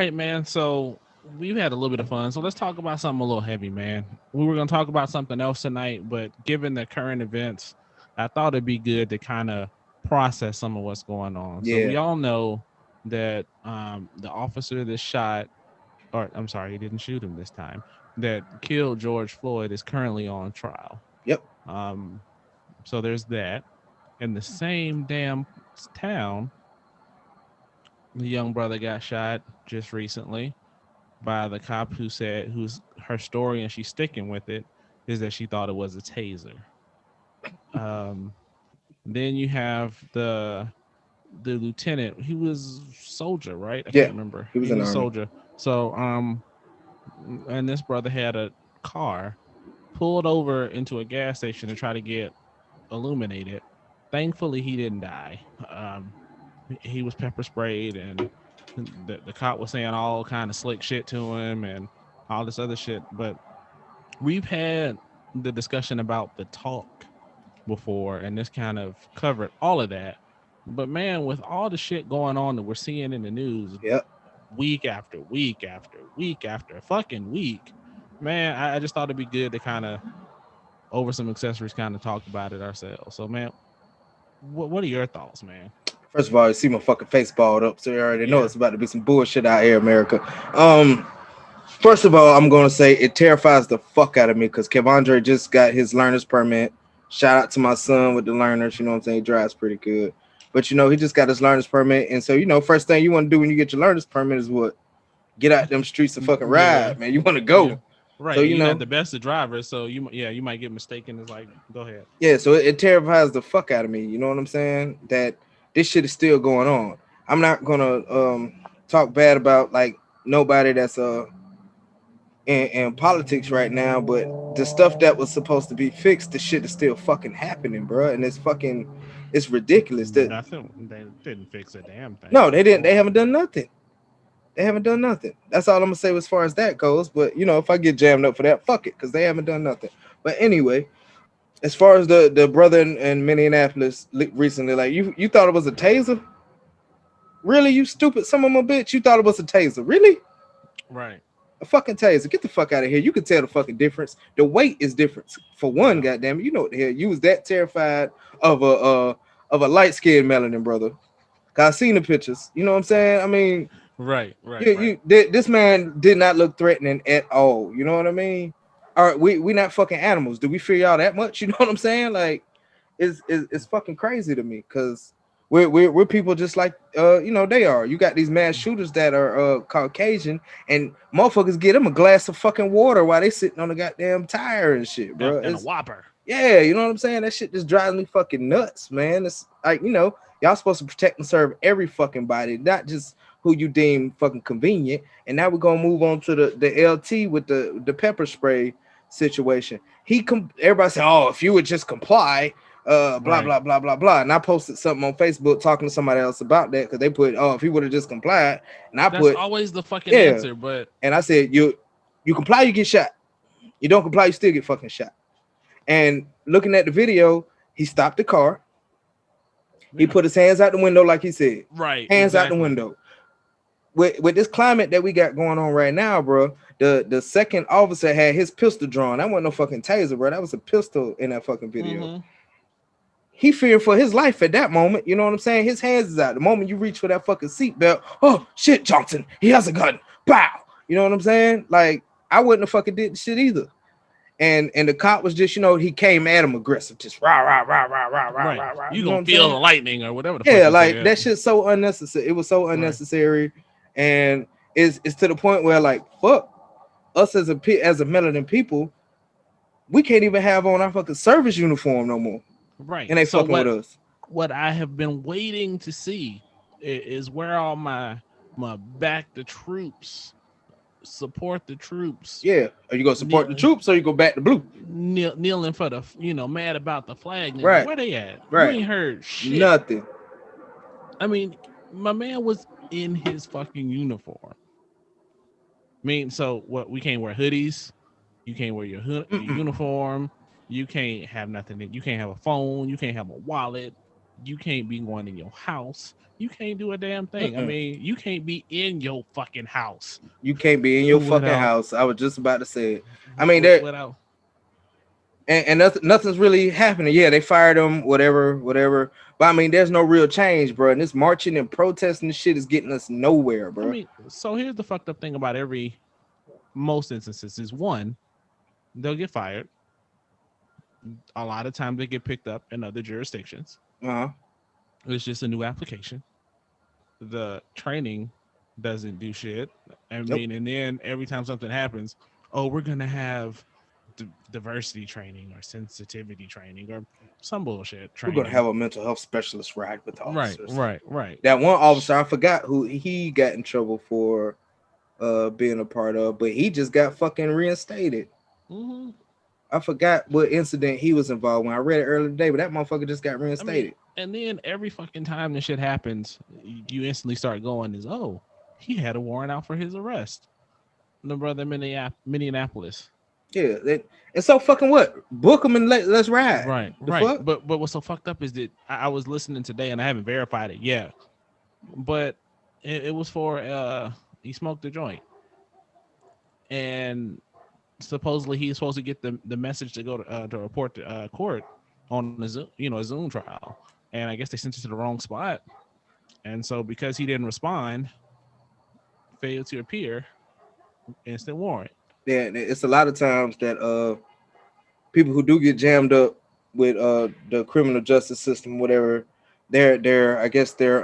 right, man. So we've had a little bit of fun. So let's talk about something a little heavy, man. We were going to talk about something else tonight, but given the current events, I thought it'd be good to kind of process some of what's going on. So Yeah. we all know that the officer that shot, or I'm sorry, he didn't shoot him this time, that killed George Floyd is currently on trial. Yep. Um, so there's that. In the same damn town, the young brother got shot just recently by the cop who said, who's her story and she's sticking with it, is that she thought it was a taser. Um, then you have the lieutenant. He was soldier, right? I Yeah. can't remember. He was He in the was army. soldier. So and this brother had a car pulled over into a gas station to try to get illuminated. Thankfully, he didn't die. He was pepper sprayed, and the cop was saying all kind of slick shit to him and all this other shit. But we've had the discussion about the talk before, and this kind of covered all of that. But man, with all the shit going on that we're seeing in the news Yep. week after week after week after fucking week, man, I just thought it'd be good to kind of over some accessories kind of talk about it ourselves. So man, what are your thoughts, man? First of all, you see my fucking face balled up, so you already know Yeah. it's about to be some bullshit out here, America. Um, First of all, I'm gonna say it terrifies the fuck out of me because Kevondre just got his learner's permit. Shout out to my son with the learners, you know what I'm saying? He drives pretty good. But he just got his learner's permit. And so, first thing you want to do when you get your learner's permit is what? Get out them streets and fucking Yeah. ride, man. You want to Yeah. go. So, Right. You're not the best of drivers, so you might get mistaken. It's like, go ahead. yeah, so it terrifies the fuck out of me. You know what I'm saying? That this shit is still going on. I'm not gonna talk bad about like nobody that's in politics right now, but the stuff that was supposed to be fixed, the shit is still fucking happening, bro. And it's ridiculous. That Nothing. They didn't fix a damn thing. no, they didn't. They haven't done nothing. They haven't done nothing. That's all I'm gonna say as far as that goes. But if I get jammed up for that, fuck it, because they haven't done nothing. But anyway, as far as the brother in Minneapolis recently, like you thought it was a taser? Really, you stupid son of a bitch? You thought it was a taser? Really? Right. A fucking taser. Get the fuck out of here. You can tell the fucking difference. The weight is different. For one, Yeah. goddamn it, you know what the hell. You was that terrified of a light skinned melanin, brother. Cause I seen the pictures. You know what I'm saying? I mean, Right. Right. Right. this man did not look threatening at all. You know what I mean? All right, we not fucking animals. Do we fear y'all that much? You know what I'm saying? Like, it's fucking crazy to me because we're people just like they are. You got these mass shooters that are Caucasian and motherfuckers get them a glass of fucking water while they sitting on the goddamn tire and shit, bro. And a It's whopper. yeah, you know what I'm saying? That shit just drives me fucking nuts, man. It's like, y'all supposed to protect and serve every fucking body, not just who you deem fucking convenient. And now we're gonna move on to the LT with the pepper spray situation. Everybody said, oh, if you would just comply, blah Right. blah blah blah blah. And I posted something on Facebook talking to somebody else about that because they put, oh, if he would have just complied, and I That's put, always the fucking yeah, answer. But and I said, you comply, you get shot. You don't comply, you still get fucking shot. And looking at the video, he stopped the car. He yeah. put his hands out the window, like he said, Right. hands out the Exactly. window. With this climate that we got going on right now, bro, the second officer had his pistol drawn. That wasn't no fucking taser, bro. That was a pistol in that fucking video. Mm-hmm. He feared for his life at that moment. You know what I'm saying? His hands is out. The moment you reach for that fucking seatbelt, oh shit, Johnson, he has a gun. Pow. You know what I'm saying? Like, I wouldn't have fucking did the shit either. And the cop was just, he came at him aggressive, just rah rah rah rah rah rah Right. rah rah. You You know what gonna I'm feel the saying? lightning or whatever the fuck Yeah, you like said. that shit's so unnecessary. It was so Right. unnecessary, and it's to the point where like fuck us as a melanin people, we can't even have on our fucking service uniform no more, Right. and they So fucking with us. what I have been waiting to see is where all my back the troops, support the troops, Yeah, are you gonna support the kneel, troops or you go back to blue? kneeling for the mad about the flag niggas. Right, Where they at? You right, ain't heard shit. nothing. I mean, my man was in his fucking uniform. I mean, so what? We can't wear hoodies. You can't wear your Mm-mm. uniform. You can't have nothing. You can't have a phone. You can't have a wallet. You can't be going in your house. You can't do a damn thing. I Mm-mm. mean, you can't be in your fucking house You can't be in your fucking without house. I was just about to say it. I mean, there without. and nothing's really happening. Yeah, they fired him, whatever. But I mean, there's no real change, bro. And this marching and protesting this shit is getting us nowhere, I bro. mean, so here's the fucked up thing about most instances is one, they'll get fired. A lot of times they get picked up in other jurisdictions. Uh-huh. It's just a new application. The training doesn't do shit. I Nope. mean, and then every time something happens, oh, we're gonna have diversity training or sensitivity training or some bullshit We're gonna training. have a mental health specialist ride with the Right, officers. right. That one officer, I forgot who he got in trouble for being a part of, but he just got fucking reinstated. Mm-hmm. I forgot what incident he was involved when. I read it earlier today, but that motherfucker just got I mean, reinstated. and then every fucking time this shit happens, you instantly start going, is oh, he had a warrant out for his arrest. The brother in Minneapolis. Yeah, and so fucking what? Book him and let's ride. Right, The right. fuck? But what's so fucked up is that I was listening today and I haven't verified it. Yeah, but it was for he smoked a joint and supposedly he's supposed to get the message to go to report to court on a Zoom, a Zoom trial, and I guess they sent it to the wrong spot, and so because he didn't respond, failed to appear, instant warrant. Yeah, it's a lot of times that people who do get jammed up with the criminal justice system, whatever, they're I guess they're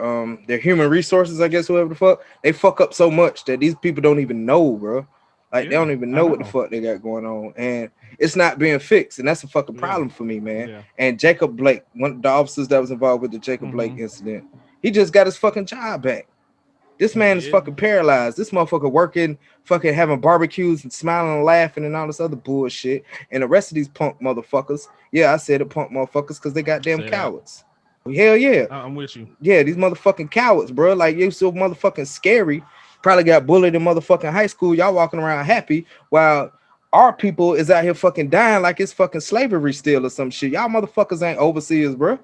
human resources, I guess, whoever the fuck, they fuck up so much that these people don't even know, bro. Like they Yeah, don't even I know what the know. fuck they got going on, and it's not being fixed, and that's a fucking Yeah, problem for me, man. yeah. And Jacob Blake, one of the officers that was involved with the Jacob Blake Mm-hmm. incident, he just got his fucking job back. This He man is did. fucking paralyzed. This motherfucker working, fucking having barbecues and smiling and laughing and all this other bullshit. And the rest of these punk motherfuckers, yeah, I said it, punk motherfuckers, because they goddamn Say that. cowards. Hell yeah. I'm with you. Yeah, these motherfucking cowards, bro. Like, you so motherfucking scary. Probably got bullied in motherfucking high school. Y'all walking around happy while our people is out here fucking dying like it's fucking slavery still or some shit. Y'all motherfuckers ain't overseers, bro.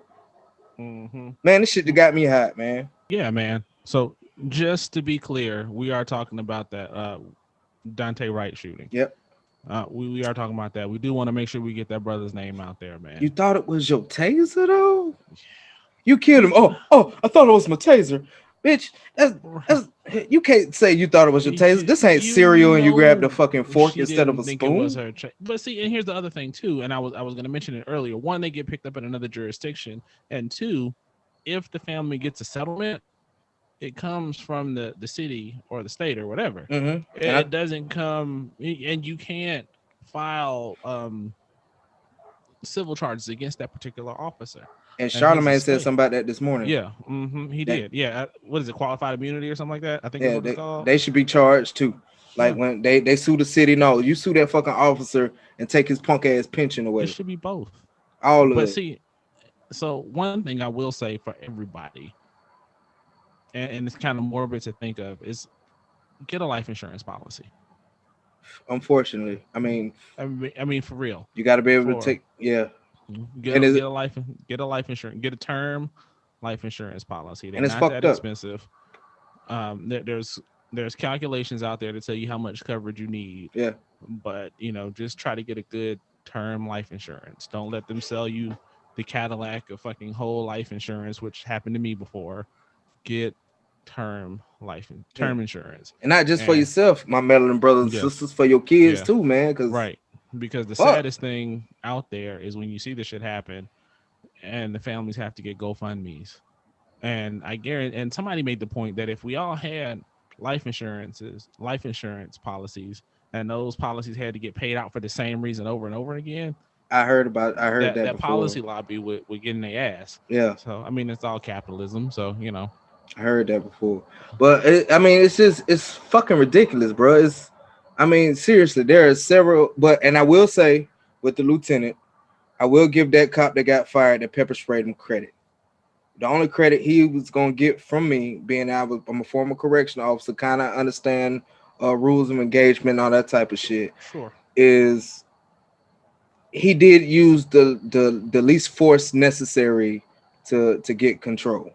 Mm-hmm. Man, this shit that got me hot, man. Yeah, man. So just to be clear, we are talking about that Dante Wright shooting. Yep. We are talking about that. We do want to make sure we get that brother's name out there, man. You thought it was your taser, though? You killed him. Oh, I thought it was my taser. Bitch, that's you can't say you thought it was your taser. This ain't cereal and you grabbed a fucking fork she instead of didn't a think it was spoon. her but see, and here's the other thing too, and I was going to mention it earlier. One, they get picked up in another jurisdiction, and two, if the family gets a settlement, it comes from the city or the state or whatever. Mm-hmm. It doesn't come, and you can't file civil charges against that particular officer. And his Charlemagne said estate. something about that this morning. Yeah, he That- did. Yeah, what is it, qualified immunity or something like that? I think that's Yeah, what it's called. they should be charged too. Like Yeah. when they sue the city. No, you sue that fucking officer and take his punk ass pension away. It should be both. All of But it. see, so one thing I will say for everybody, and it's kind of morbid to think of, is get a life insurance policy. Unfortunately, I mean, I mean for real. you got to be able to For- take. Yeah, Get And a, is get a life insurance, get a term life insurance policy. They're And it's not fucked that up. expensive. There's calculations out there to tell you how much coverage you need. yeah. But just try to get a good term life insurance. Don't let them sell you the Cadillac of fucking whole life insurance, which happened to me before. Get term insurance. And not just for And- yourself, my Maryland brothers and Yeah. sisters, for your kids Yeah. too, man. Because Right. Because the Fuck. saddest thing out there is when you see this shit happen and the families have to get GoFundMe's. And I guarantee, and somebody made the point that if we all had life insurance policies, and those policies had to get paid out for the same reason over and over again, I heard that that before. policy lobby would get in their ass. Yeah, So I mean, it's all capitalism. So I heard that before. But I mean, it's fucking ridiculous, bro. I mean, seriously, there are several. And I will say with the lieutenant, I will give that cop that got fired that pepper sprayed him credit. The only credit he was gonna get from me, being I'm a former correctional officer, kind of understand rules of engagement, all that type of shit, sure. is he did use the least force necessary to get control.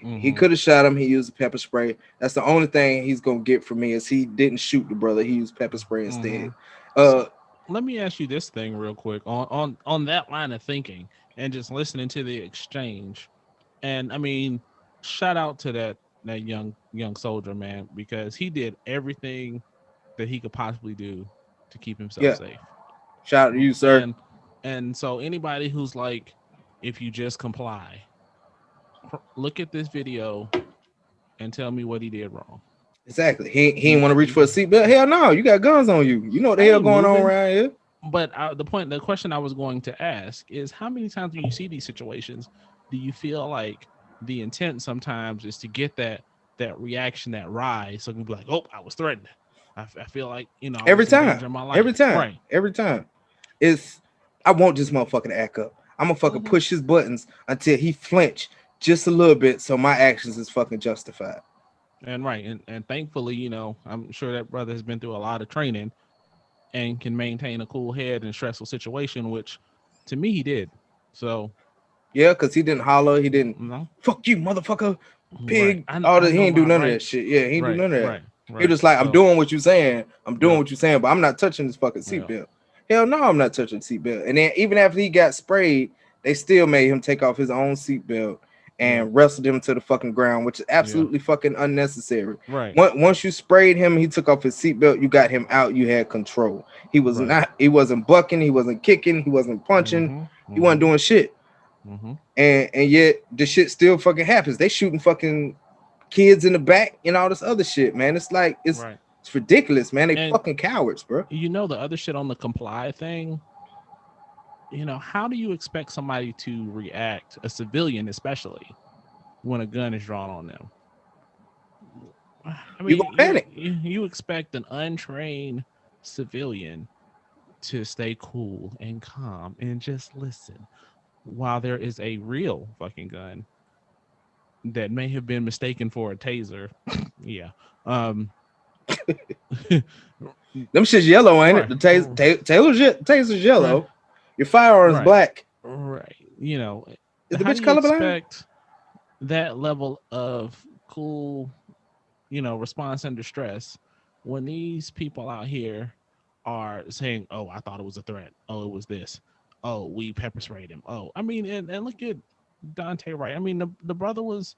He Mm-hmm. could have shot him. He used pepper spray. That's the only thing he's gonna get from me is he didn't shoot the brother. He used pepper spray Mm-hmm. instead. Uh, So let me ask you this thing real quick on that line of thinking and just listening to the exchange. And I mean, shout out to that young soldier, man, because he did everything that he could possibly do to keep himself yeah. safe. Shout out to you, sir. And so anybody who's like, if you just comply, look at this video and tell me what he did wrong. Exactly. He didn't You, want to reach you for a seatbelt. Hell no, you got guns on you. You know what the I hell ain't going on moving. around here. But the question I was going to ask is, how many times when you see these situations, do you feel like the intent sometimes is to get that reaction, that rise, so you can be like, oh, I was threatened. I feel like I Every was in time. danger of my Every life. time. Right. Every time. It's I want this motherfucker to act up. I'm gonna fucking Mm-hmm. push his buttons until he flinch just a little bit so my actions is fucking justified. And right, and thankfully, I'm sure that brother has been through a lot of training and can maintain a cool head in a stressful situation, which to me he did. So, Yeah, because he didn't holler, he didn't no, fuck you, motherfucker, right. pig. I He know ain't do my none of that rights. shit. Yeah, he ain't do Right, none of that. right, He right. was like, I'm So, doing what you're saying. I'm doing yeah, what you're saying, but I'm not touching this fucking yeah, seatbelt. Hell no, I'm not touching the seatbelt. And then even after he got sprayed, they still made him take off his own seatbelt yeah, and wrestled him to the fucking ground, which is yeah. absolutely fucking unnecessary. Right, Once you sprayed him, he took off his seatbelt, you got him out, you had control. right. He wasn't bucking, he wasn't kicking, he wasn't punching, Mm-hmm, he wasn't mm-hmm, doing shit. mm-hmm. And yet the shit still fucking happens. They shooting fucking kids in the back and all this other shit, man. It's like Right. it's ridiculous, man. They And fucking cowards, bro. the other shit on the comply thing, how do you expect somebody to react, a civilian especially, when a gun is drawn on them? I You mean, gonna panic. you expect an untrained civilian to stay cool and calm and just listen while there is a real fucking gun that may have been mistaken for a taser. Yeah. Um Them shit's yellow, ain't it? right. The taser's Right. yellow. Your firearm's Right. black. Right. Is the How bitch do you colorblind? expect that level of cool, response under stress when these people out here are saying, "Oh, I thought it was a threat. Oh, it was this. Oh, we pepper sprayed him. Oh, I mean, and look at Dante Wright. I mean, the brother was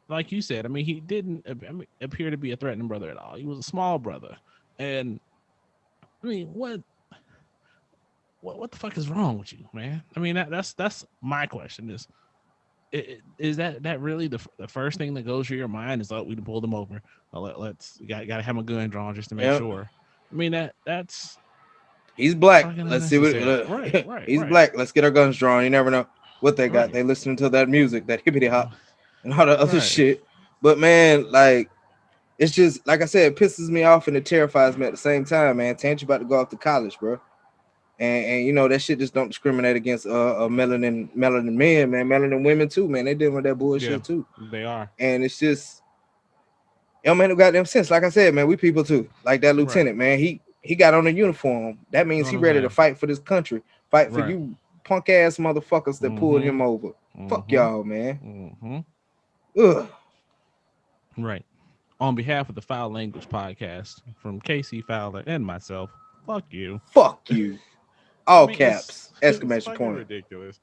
like you said. I mean, he didn't appear to be a threatening brother at all. He was a small brother, and I mean, what the fuck is wrong with you, man? I mean, that's my question is that really the first thing that goes through your mind is, oh, we can pull them over. Let's gotta have a gun drawn just to make Yeah. sure. I mean, that's He's black. fucking Let's see what unnecessary. Right, right, he's right, black. Let's get our guns drawn. You never know what they got. right, They listening to that music, that hippity hop, and all the other right. shit. But man, like it's just like I said, it pisses me off and it terrifies me at the same time, man. Tanch about to go off to college, bro. And that shit just don't discriminate against melanin men, man, melanin women too, man. They dealing with that Yeah, bullshit too. they are. And it's just man, no goddamn sense. Like I said, man, we people too. Like that Right. lieutenant, man. He got on a uniform. That You means know he what I'm ready to saying? fight for this country. Fight for Right. you punk ass motherfuckers that pulled Mm-hmm. him over. Fuck Mm-hmm. y'all, man. Mm-hmm. Ugh. Right. On behalf of the Fowl Language Podcast, from Casey Fowler and myself, fuck you. Fuck you. I All mean, it's caps. it's Exclamation fucking point. ridiculous.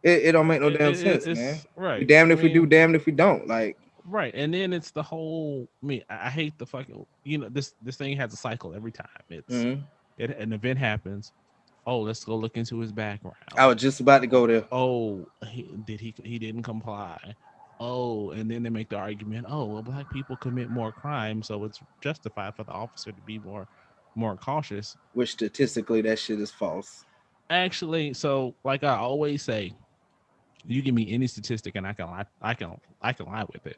It don't make no damn sense, man. It's We right. damned I if we do, mean, damned if we don't. Like, right, and then it's the whole. I mean, I hate the fucking. This thing has a cycle every time. mhm. An event happens. Oh, let's go look into his I background. was just about to go there. Oh, he didn't comply. Oh, and then they make the argument. Oh, well, black people commit more crimes, so it's justified for the officer to be more cautious. Which statistically that shit is false. Actually, so like I always say, you give me any statistic and I can lie. I can lie with it.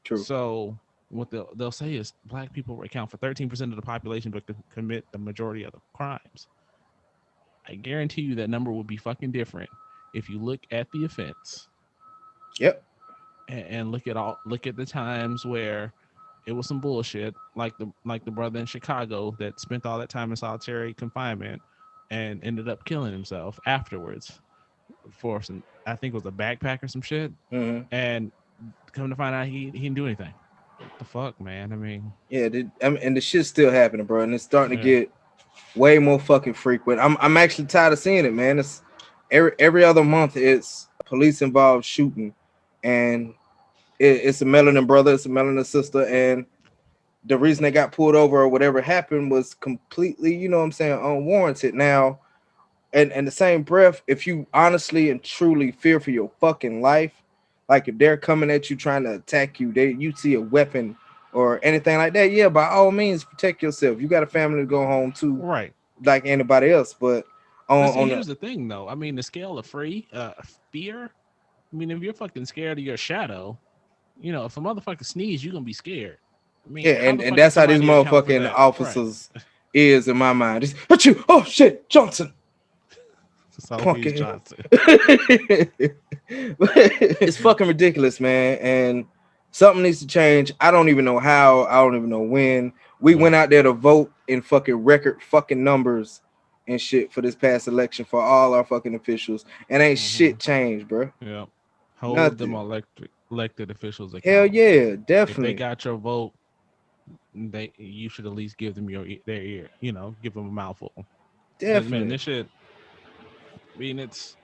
True. So what they'll say is black people account for 13% of the population, but commit the majority of the crimes. I guarantee you that number would be fucking different if you look at the offense Yep. and look at the times where it was some bullshit, like the brother in Chicago that spent all that time in solitary confinement and ended up killing himself afterwards. for some, I think it was a backpack or some shit, Mm-hmm. and come to find out he didn't do anything. What the fuck, man? I mean, Yeah, and the shit's still happening, bro, and it's starting to yeah, get way more fucking frequent. I'm actually tired of seeing it, man. It's every other month it's a police involved shooting, and it's a melanin brother, it's a melanin sister, and the reason they got pulled over or whatever happened was completely, you know what I'm saying, unwarranted. Now, and the same breath, if you honestly and truly fear for your fucking life, like if they're coming at you trying to attack you, you see a weapon or anything like that, yeah, by all means protect yourself. You got a family to go home to, right. like anybody else. But But see, on the here's the thing, though. I mean, the scale of fear. I mean, if you're fucking scared of your shadow, if a motherfucker sneeze, you're gonna be scared. I yeah, mean, how the and fuck can that's how these somebody account for motherfucking that? Right. officers is in my mind. It's, but you, oh shit, Johnson. So Punk he's it. Johnson. It's fucking ridiculous, man. And something needs to change. I don't even know how. I don't even know when. We went Right. out there to vote in fucking record fucking numbers and shit for this past election for all our fucking officials. And ain't Mm-hmm. shit changed, bro. Yeah. Hold them Nothing. elected officials Hell accountable. yeah, If they definitely. got your vote, you should at least give them their ear. Give them a mouthful. Because man, Definitely. this shit. I mean, it's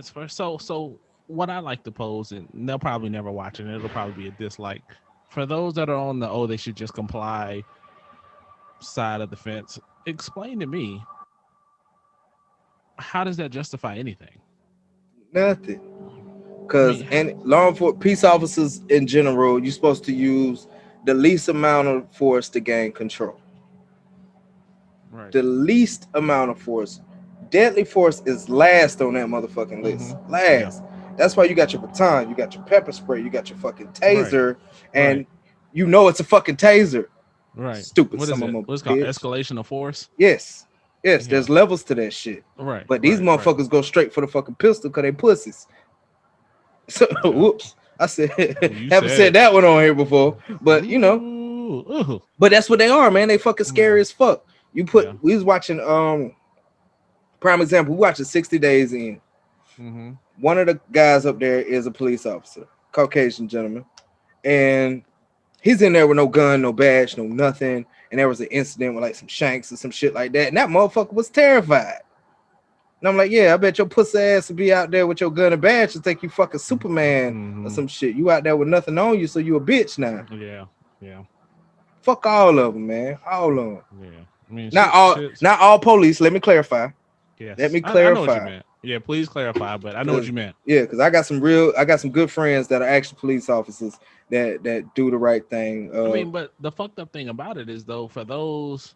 for so. What I like to pose, and they'll probably never watch it, and it'll probably be a dislike for those that are on the they should just comply side of the fence. Explain to me, how does that justify anything? Nothing. I Because mean, and law enforcement peace officers in general, you're supposed to use the least amount of force to gain control. right. The least amount of force. Deadly force is last on that motherfucking Mm-hmm. list. Yeah. Last. That's why you got your baton, you got your pepper spray, you got your fucking Right. taser, Right. and you know it's a fucking taser. Right. Stupid What is son of it? a What's it called? bitch. Escalation of force. Yes. Yes, Yeah. there's levels to that shit. Right. But these Right. Right. motherfuckers go straight for the fucking pistol because they pussies. So Yeah. whoops. I said You haven't said said it. that one on here before. But Ooh. Ooh. but that's what they are, man. They fucking Yeah. scary as fuck. Yeah. We was watching prime example, we watching 60 Days In. Mm-hmm. One of the guys up there is a police officer, Caucasian gentleman, and he's in there with no gun, no badge, no nothing. And there was an incident with like some shanks or some shit like that. And that motherfucker was terrified. And I'm like, yeah, I bet your pussy ass would be out there with your gun and badge to think you fucking Superman or Mm-hmm. some shit. You out there with nothing on you, so you a bitch now. Yeah. Yeah. Fuck all of them, man. All of them. Yeah. I mean, Not all, shit's not all police. Let me clarify. Let yes. me I know what you clarify. meant. Yeah. Please clarify, but I know what Cause you meant. yeah, because I got some good friends that are actually police officers that do the right thing. I mean, but the fucked up thing about it is, though, for those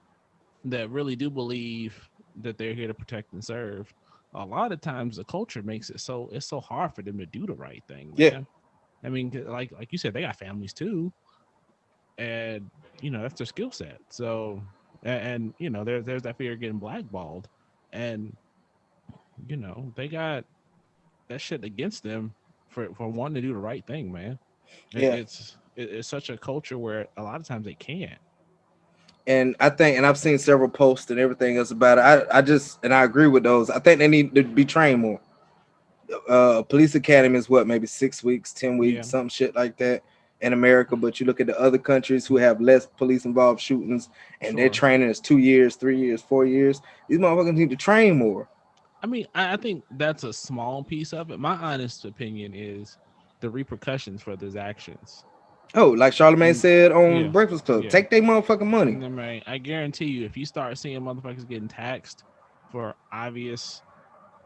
that really do believe that they're here to protect and serve, a lot of times the culture makes it so it's so hard for them to do the right thing, Yeah, man. I mean, like you said, they got families too, and that's their skill set. So, and there's that fear of getting blackballed, and they got that shit against them for wanting to do the right thing, man. yeah. It's such a culture where a lot of times they can't. And I think, and I've seen several posts and everything else about it. I just, and I agree with those. I think they need to be trained more. Police academy is what, maybe 6 weeks, 10 weeks, Yeah, some shit like that in America. But you look at the other countries who have less police involved shootings, and their sure. training is 2 years, 3 years, 4 years. These motherfuckers need to train more. I mean, I think that's a small piece of it. My honest opinion is the repercussions for those actions. Oh, like Charlamagne And said on yeah, Breakfast Club, yeah. take their motherfucking money. And I guarantee you, if you start seeing motherfuckers getting taxed for obvious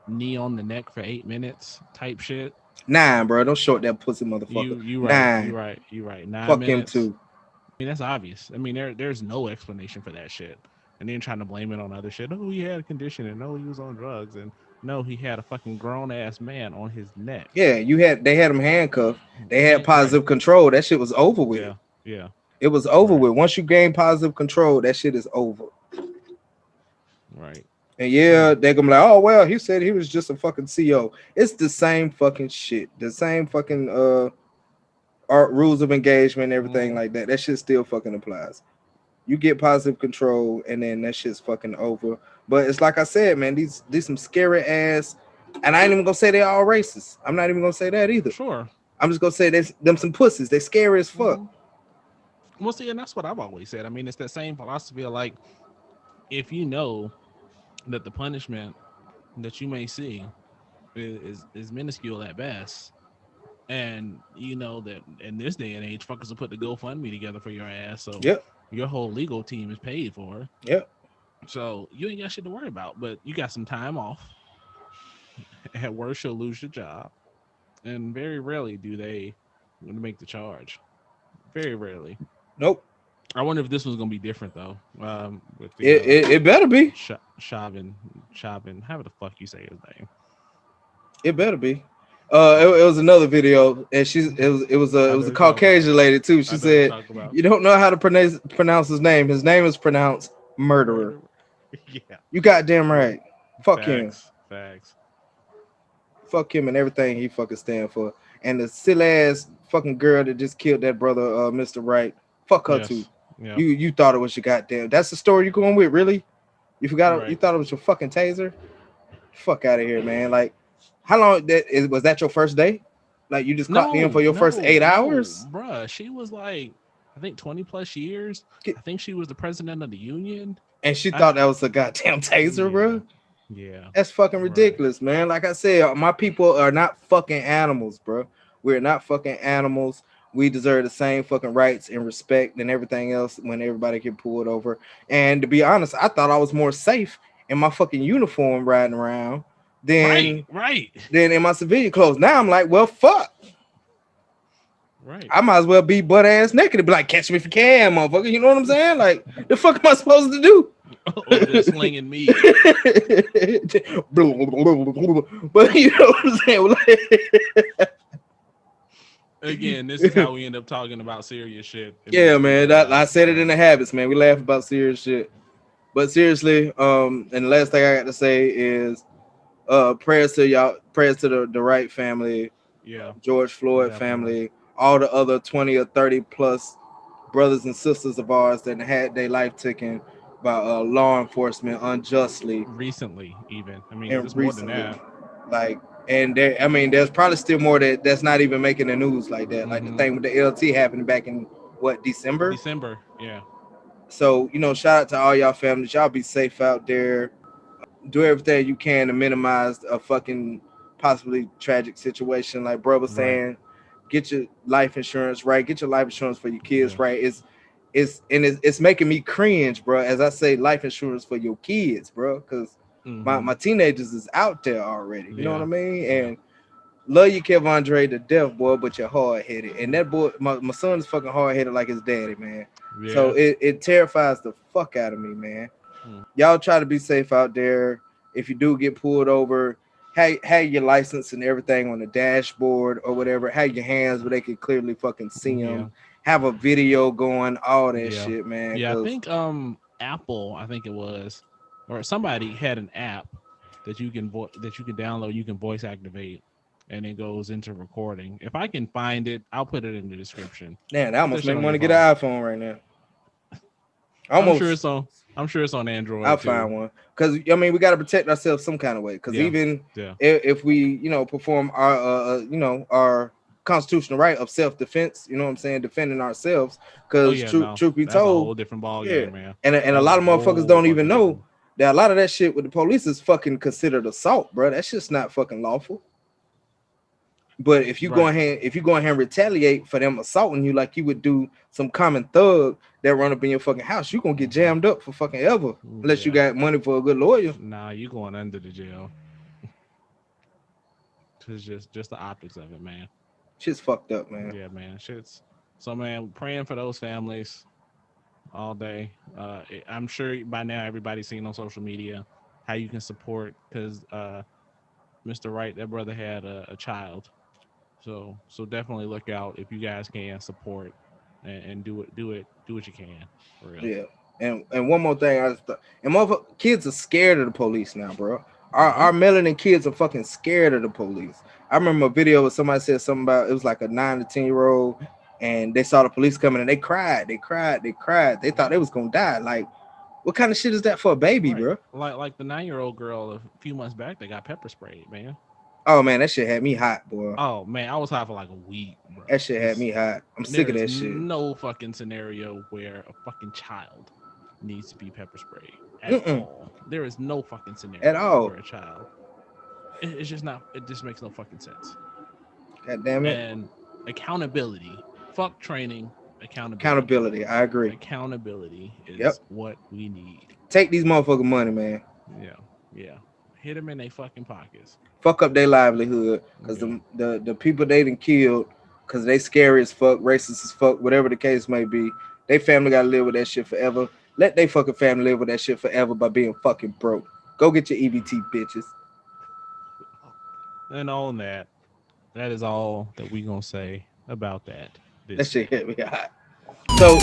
knee on the neck for 8 minutes type shit, 9, bro. Don't short that pussy motherfucker. you right, you 9. right, you right. nine Fuck him minutes. too. I mean, that's obvious. I mean, there's no explanation for that shit. And then trying to blame it on other shit. Oh, he had a condition, and no, he was on drugs, and no, he had a fucking grown ass man on his neck. Yeah, they had him handcuffed. They had Right. positive control. That shit was over with. Yeah. Yeah. It was over Right. with. Once you gain positive control, that shit is over. Right. And yeah, So they're gonna be like, oh well, he said he was just a fucking CO. It's the same fucking shit. The same fucking art rules of engagement, everything mhm. like that. That shit still fucking applies. You get positive control, and then that shit's fucking over. But it's like I said, man, these some scary ass And I ain't even gonna say they're all racist. I'm not even gonna say that either. Sure. I'm just gonna say there's them some pussies. They scary as fuck. Well, see, and that's what I've always said. I mean, it's that same philosophy of like, if you know that the punishment that you may see is minuscule at best, and you know that in this day and age, fuckers will put the GoFundMe together for your ass, so Yep. your whole legal team is paid for. Yep. So you ain't got shit to worry about, but you got some time off. At worst, you'll lose your job, and very rarely do they make the charge. Very rarely. Nope. I wonder if this was gonna be different though. With the It better be. Chauvin, how the fuck you say his name? It better be. It was another video, and it was a Caucasian lady too. She said, "You don't know how to pronounce his name. His name is pronounced murderer." Yeah, you goddamn right. Fuck him. Facts. Fuck him and everything he fucking stand for. And the silly ass fucking girl that just killed that brother, Mr. Wright. Fuck her too. Yep. You thought it was your goddamn. That's the story you going with, really? You forgot? Right. You thought it was your fucking taser? Fuck out of here, man. Like, how long was that your first day? Like, you just clocked in for your first 8 hours? Bruh, she was like, I think 20 plus years. I think she was the president of the union. And she thought that was a goddamn taser, bro. Yeah. That's fucking ridiculous, man. Like I said, my people are not fucking animals, bro. We're not fucking animals. We deserve the same fucking rights and respect and everything else when everybody get pulled over. And to be honest, I thought I was more safe in my fucking uniform riding around than in my civilian clothes. Now I'm like, well, fuck. Right. I might as well be butt ass naked and be like, catch me if you can, motherfucker. You know what I'm saying? Like, the fuck am I supposed to do? Or just slinging meat. But you know what I'm saying? Again, this is how we end up talking about serious shit. Yeah, man. I said it in the habits, man. We laugh about serious shit. But seriously, and the last thing I got to say is prayers to y'all, prayers to the Wright family, George Floyd family, all the other 20 or 30 plus brothers and sisters of ours that had their life taken by law enforcement unjustly. Recently, even. I mean, it's more than that. Like, and there, I mean, there's probably still more that's not even making the news like that. Like the thing with the LT happening back in what, December? December, yeah. So, you know, shout out to all y'all families. Y'all be safe out there. Do everything you can to minimize a fucking possibly tragic situation. Like bro was saying, get your life insurance right. Get your life insurance for your kids right. It's making me cringe, bro. As I say, life insurance for your kids, bro, because my teenagers is out there already. You know what I mean? And love you, Kevondre, to death, boy, but you're hard headed. And that boy, my son is fucking hard headed like his daddy, man. Yeah. So it terrifies the fuck out of me, man. Y'all try to be safe out there. If you do get pulled over, have your license and everything on the dashboard or whatever. Have your hands where they can clearly fucking see them. Have a video going, all that shit, man. Yeah, I think Apple, I think it was, or somebody had an app that you can download. You can voice activate, and it goes into recording. If I can find it, I'll put it in the description. Man, that almost make me want to get an iPhone right now. I'm sure it's on Android. I'll find one, because I mean we got to protect ourselves some kind of way. Because even if we perform our our constitutional right of self-defense, you know what I'm saying, defending ourselves. Because truth be told, a whole different ball game, man. And a lot of motherfuckers don't even know that a lot of that shit with the police is fucking considered assault, bro. That shit's not fucking lawful. But if you go ahead and retaliate for them assaulting you like you would do some common thug that run up in your fucking house, you gonna get jammed up for fucking ever unless you got money for a good lawyer. Nah, you going under the jail. It's just the optics of it, man. Shit's fucked up, man. Yeah, man. So, man, praying for those families all day. I'm sure by now everybody's seen on social media how you can support, because Mr. Wright, that brother had a child. So definitely look out if you guys can support and do what you can. For real. Yeah. And one more thing, kids are scared of the police now, bro. Our melanin kids are fucking scared of the police. I remember a video where somebody said something about, it was like a 9 to 10-year-old, and they saw the police coming and they cried. They thought they was gonna die. Like, What kind of shit is that for a baby, Right. bro? Like the 9-year-old girl a few months back that got pepper sprayed, man. Oh man, that shit had me hot, boy. Oh man, I was high for like a week, bro. That shit had me hot. I'm sick There of that is shit. no fucking scenario where a fucking child needs to be pepper sprayed at all. There is no fucking scenario At all. for a child. It's just not. It just makes no fucking sense. God damn it. And accountability. Fuck training. Accountability. I agree. Accountability is what we need. Take these motherfucking money, man. Yeah. Hit them in their fucking pockets. Fuck up their livelihood, because the people they done killed, because they scary as fuck, racist as fuck, whatever the case may be. They family gotta live with that shit forever. Let they fucking family live with that shit forever by being fucking broke. Go get your EBT, bitches. And on that is all that we gonna say about that. That shit hit me hot. So